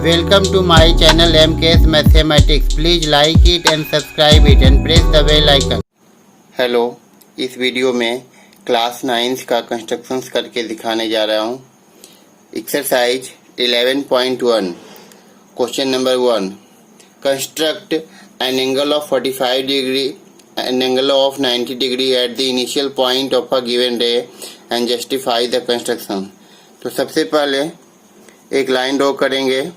Welcome to my channel MKS Mathematics. Please like it and subscribe it and press the bell icon. Hello, इस video में class 9 का constructions करके दिखाने जा रहा हूँ। Exercise 11.1 question number 1, construct an angle of 45 degree an angle of 90 degree at the initial point of a given रे and justify the construction. तो सबसे पहले एक लाइन ड्रॉ करेंगे।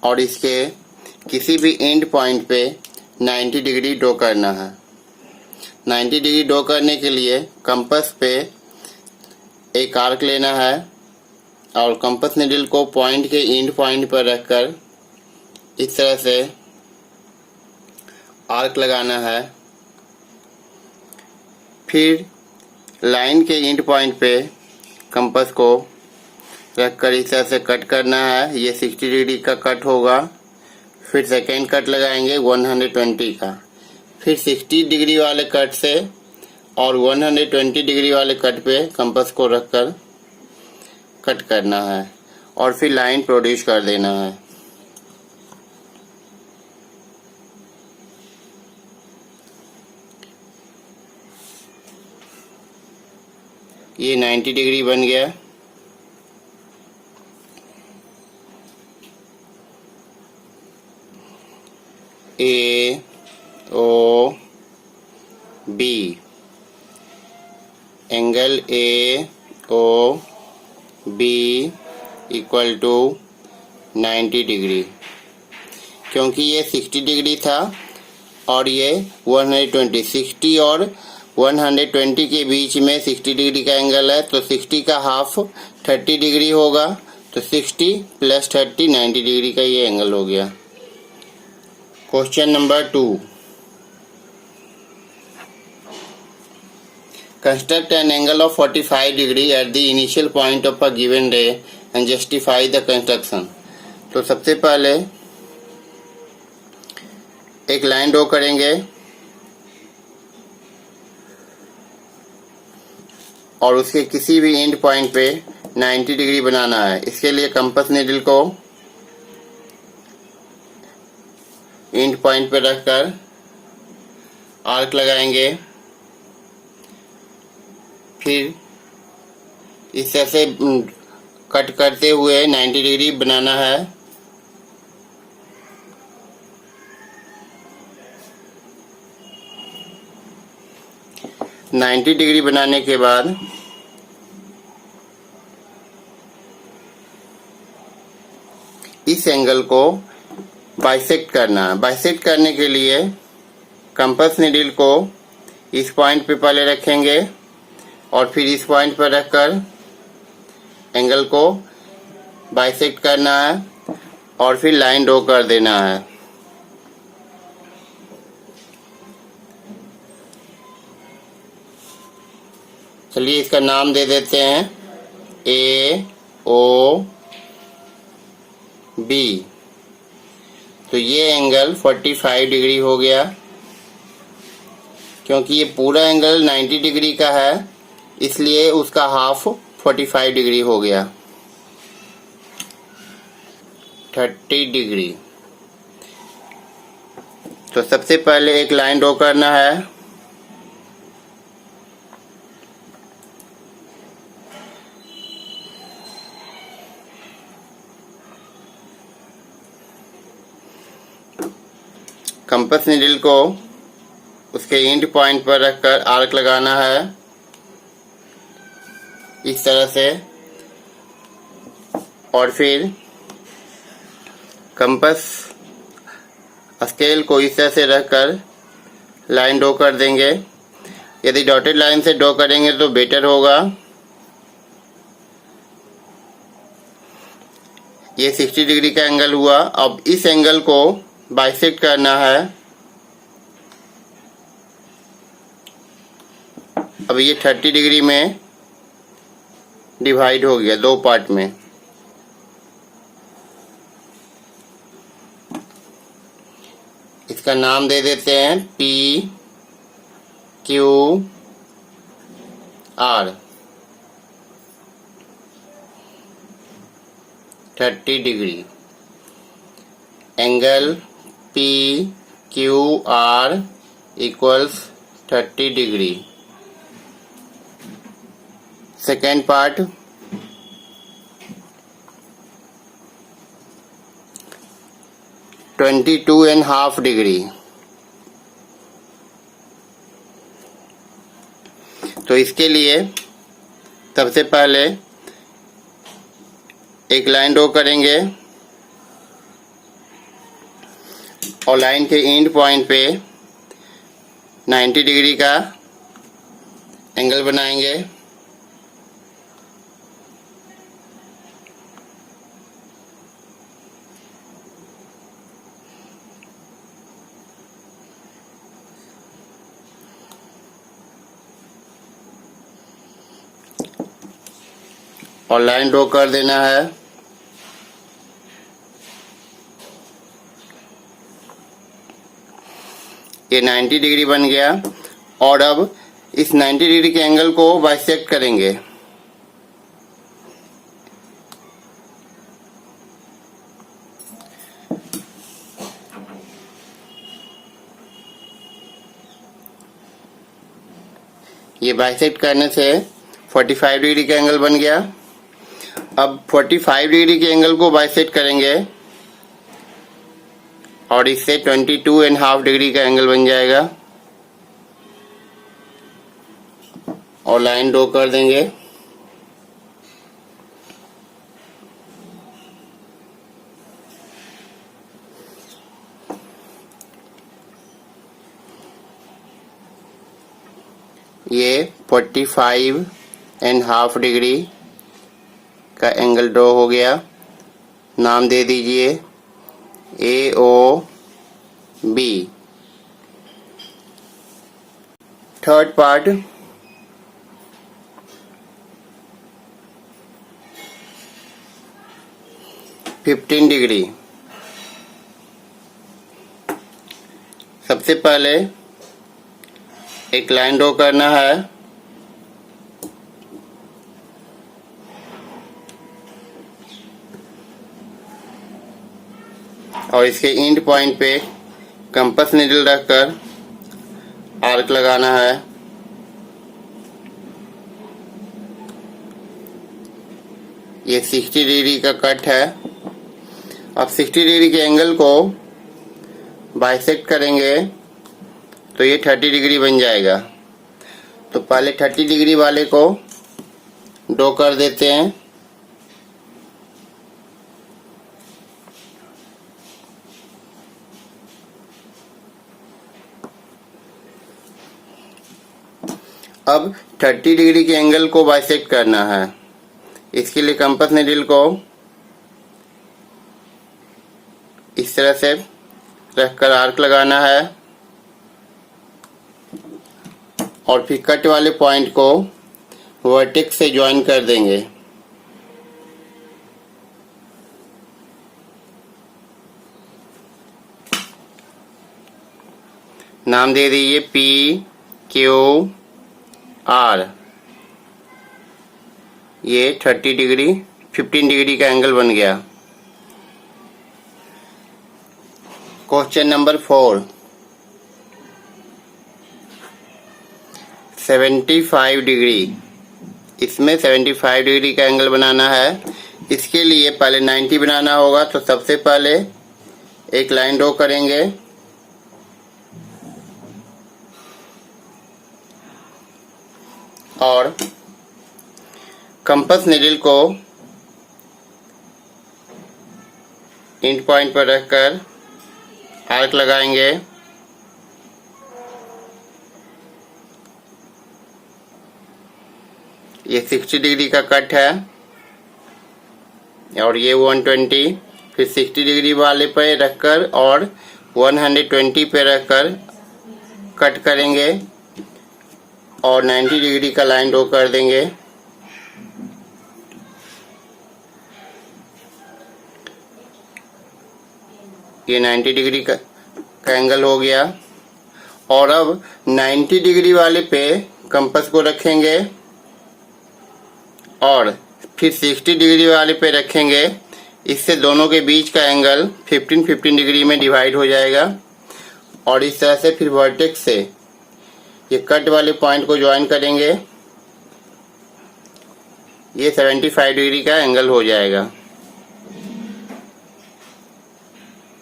और इसके किसी भी एंड पॉइंट पे 90 डिग्री ड्रॉ करना है। 90 डिग्री ड्रॉ करने के लिए कंपास पे एक आर्क लेना है और कंपास नीडल को पॉइंट के एंड पॉइंट पर रखकर इस तरह से आर्क लगाना है। फिर लाइन के एंड पॉइंट पे कंपास को रखकर इस तरह से कट करना है। ये 60 डिग्री का कट होगा। फिर सेकेंड कट लगाएंगे 120 का। फिर 60 डिग्री वाले कट से और 120 डिग्री वाले कट पे कंपास को रखकर कट करना है और फिर लाइन प्रोड्यूस कर देना है। ये 90 डिग्री बन गया। A O B angle A O B equal to 90 degree. क्योंकि ये 60 डिग्री था और ये 120 और 120 के बीच में 60 डिग्री का एंगल है, तो 60 का हाफ 30 डिग्री होगा। तो 60 प्लस 30 90 डिग्री का ये एंगल हो गया। Question number 2, construct an angle of 45 degree at the initial point of a given रे एंड जस्टिफाई द कंस्ट्रक्शन। तो सबसे पहले एक लाइन ड्रॉ करेंगे और उसके किसी भी एंड पॉइंट पे 90 डिग्री बनाना है। इसके लिए कंपास नीडल को एंड पॉइंट पे रखकर आर्क लगाएंगे। फिर इस तरह से कट करते हुए 90 डिग्री बनाना है। नाइन्टी डिग्री बनाने के बाद इस एंगल को बाइसेक्ट करना है। बाइसेक्ट करने के लिए कंपास नीडल को इस पॉइंट पे पहले रखेंगे और फिर इस पॉइंट पर रखकर एंगल को बाइसेक्ट करना है और फिर लाइन ड्रॉ कर देना है। चलिए इसका नाम दे देते हैं ए ओ बी। तो ये एंगल 45 डिग्री हो गया। क्योंकि ये पूरा एंगल 90 डिग्री का है, इसलिए उसका हाफ 45 डिग्री हो गया, 30 डिग्री। तो सबसे पहले एक लाइन ड्रॉ करना है। कंपास नीडल को उसके एंड पॉइंट पर रखकर आर्क लगाना है इस तरह से और फिर कंपास स्केल को इस तरह से रखकर लाइन ड्रॉ कर देंगे। यदि डॉटेड लाइन से ड्रॉ करेंगे तो बेटर होगा। ये 60 डिग्री का एंगल हुआ। अब इस एंगल को बाइसेक्ट करना है। अब ये 30 डिग्री में डिवाइड हो गया दो पार्ट में। इसका नाम दे देते हैं P Q R 30 degree. Angle P Q R equals 30 degree. Second part, twenty two and half degree. तो इसके लिए सबसे पहले एक लाइन ड्रॉ करेंगे और लाइन के एंड पॉइंट पे 90 डिग्री का एंगल बनाएंगे। और लाइन ड्रॉ कर देना है। ये 90 डिग्री बन गया और अब इस 90 डिग्री के एंगल को बाइसेक्ट करेंगे। ये बाइसेक्ट करने से 45 डिग्री का एंगल बन गया। अब 45 डिग्री के एंगल को बाइसेक्ट करेंगे और इससे 22 एंड हाफ डिग्री का एंगल बन जाएगा और लाइन ड्रॉ कर देंगे। ये 45 एंड हाफ डिग्री का एंगल ड्रॉ हो गया। नाम दे दीजिए AOB। Third part, fifteen degree. सबसे पहले एक लाइन ड्रॉ करना है और इसके एंड पॉइंट पे कंपास नीडल रखकर आर्क लगाना है। ये 60 डिग्री का कट है। अब 60 डिग्री के एंगल को बाइसेक्ट करेंगे तो ये 30 डिग्री बन जाएगा। तो पहले 30 डिग्री वाले को ड्रॉ कर देते हैं। अब 30 डिग्री के एंगल को बाइसेक्ट करना है। इसके लिए कंपास नीडल को इस तरह से रखकर आर्क लगाना है और फिर कट वाले पॉइंट को वर्टेक्स से ज्वाइन कर देंगे। नाम दे दीजिए PQR। ये 30 डिग्री 15 डिग्री का एंगल बन गया। Question number 4, 75 degree. इसमें 75 डिग्री का एंगल बनाना है। इसके लिए पहले 90 बनाना होगा। तो सबसे पहले एक लाइन ड्रॉ करेंगे और कंपास नीडल को एंड पॉइंट पर रखकर आर्क लगाएंगे। ये 60 डिग्री का कट है और ये 120, फिर 60 डिग्री वाले पे रखकर और 120 पे रखकर कट करेंगे और 90 डिग्री का लाइन ड्रॉ कर देंगे। ये 90 डिग्री का एंगल हो गया और अब 90 डिग्री वाले पे कंपास को रखेंगे और फिर 60 डिग्री वाले पे रखेंगे। इससे दोनों के बीच का एंगल 15 डिग्री में डिवाइड हो जाएगा और इस तरह से फिर वर्टेक्स से ये कट वाले पॉइंट को ज्वाइन करेंगे। ये 75 डिग्री का एंगल हो जाएगा।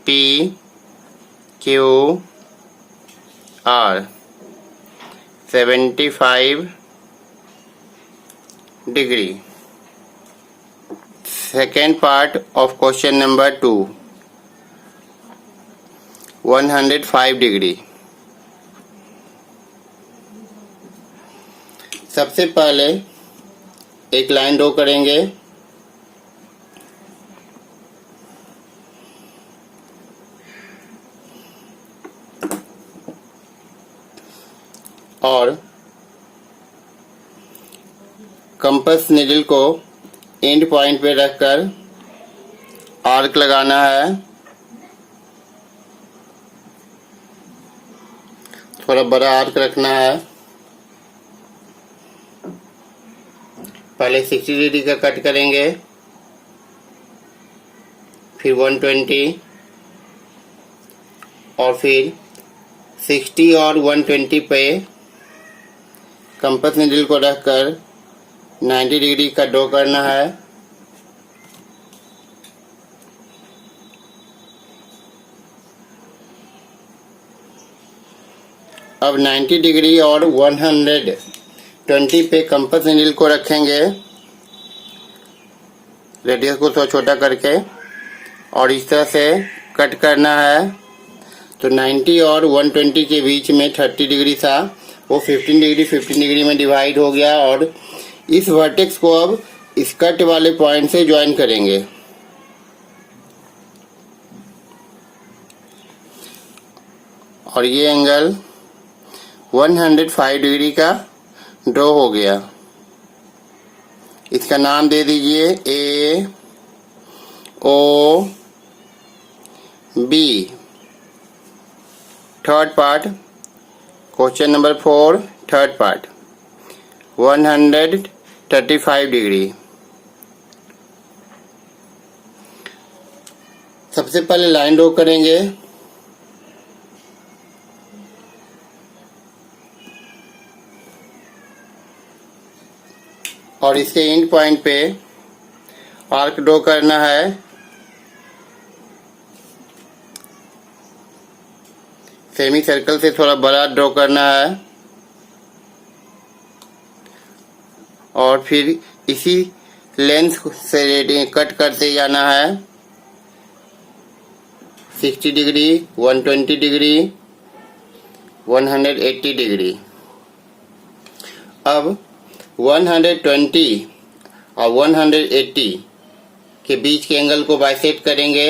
P Q R 75 degree. Second part of question number 2, 105 degree. सबसे पहले एक लाइन ड्रॉ करेंगे और कंपास नीडल को एंड पॉइंट पे रखकर आर्क लगाना है। थोड़ा बड़ा आर्क रखना है। पहले 60 डिग्री का कट करेंगे, फिर 120 और फिर 60 और 120 पे कंपास नीडल को रखकर 90 डिग्री का ड्रॉ करना है। अब 90 डिग्री और 120 पे कंपास नीडल को रखेंगे, रेडियस को थोड़ा छोटा करके, और इस तरह से कट करना है। तो 90 और 120 के बीच में 30 डिग्री था, वो 15 डिग्री में डिवाइड हो गया और इस वर्टेक्स को अब इस कट वाले पॉइंट से ज्वाइन करेंगे। और ये एंगल 105 डिग्री का ड्रॉ हो गया। इसका नाम दे दीजिए A O B. Third part, question number 4, third part, 135 degree. सबसे पहले लाइन ड्रॉ करेंगे और इसके एंड पॉइंट पे आर्क ड्रॉ करना है। सेमी सर्कल से थोड़ा बड़ा ड्रॉ करना है और फिर इसी लेंथ से कट करते जाना है। 60 डिग्री, 120 डिग्री, 180 डिग्री। अब 120 और 180 के बीच के एंगल को बाइसेक्ट करेंगे।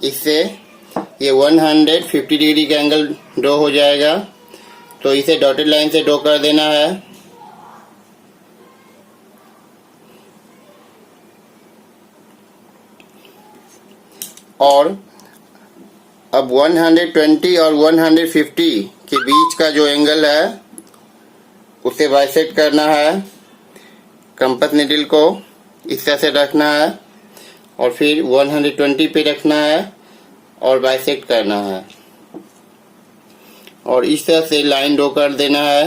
इससे ये 150 डिग्री का एंगल ड्रॉ हो जाएगा। तो इसे डॉटेड लाइन से ड्रॉ कर देना है। और अब 120 और 150 के बीच का जो एंगल है उसे बाइसेक्ट करना है। कंपास नीडल को इस तरह से रखना है और फिर 120 पे रखना है और बाइसेक्ट करना है और इस तरह से लाइन ड्रॉ कर देना है।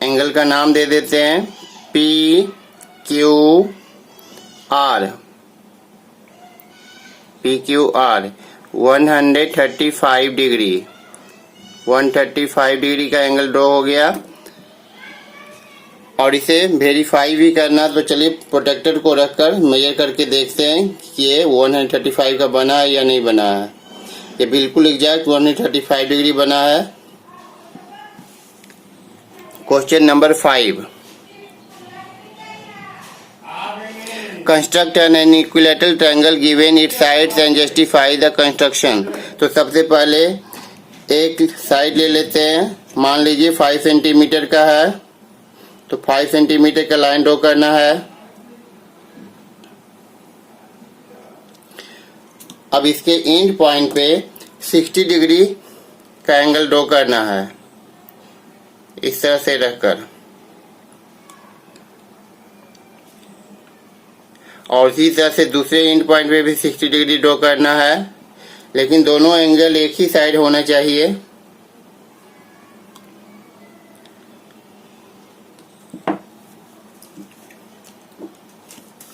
एंगल का नाम दे देते हैं P Q R. P Q R 135 degree. 135 degree का एंगल ड्रॉ हो गया और इसे वेरीफाई भी करना। तो चलिए प्रोटेक्टर को रखकर मेजर करके देखते हैं कि ये 135 का बना है या नहीं बना है। ये बिल्कुल एग्जैक्ट 135 डिग्री बना है। Question number 5, construct N equilateral triangle given it's sides and justify the construction. तो सबसे पहले एक साइड ले लेते हैं। मान लीजिए 5 सेंटीमीटर का है, तो 5 सेंटीमीटर का लाइन ड्रॉ करना है। अब इसके एंड पॉइंट पे 60 डिग्री का एंगल ड्रॉ करना है, इस तरह से रखकर। और इसी तरह से दूसरे एंड पॉइंट पे भी 60 डिग्री ड्रॉ करना है, लेकिन दोनों एंगल एक ही साइड होना चाहिए।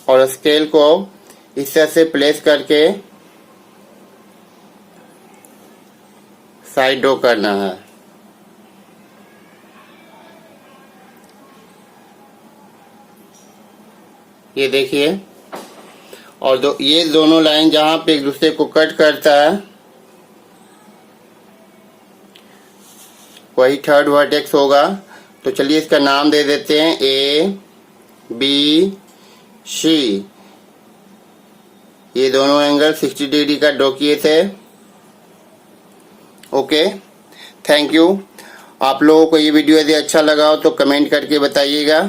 और स्केल को इस तरह से प्लेस करके साइड ड्रॉ करना है। ये देखिए, और ये दोनों लाइन जहां पे एक दूसरे को कट करता है वही थर्ड वर्टेक्स होगा। तो चलिए इसका नाम दे देते हैं ABC। ये दोनों एंगल 60 डिग्री का ड्रॉ किए थे। Okay, thank you. आप लोगों को ये वीडियो यदि अच्छा लगा हो तो कमेंट करके बताइएगा।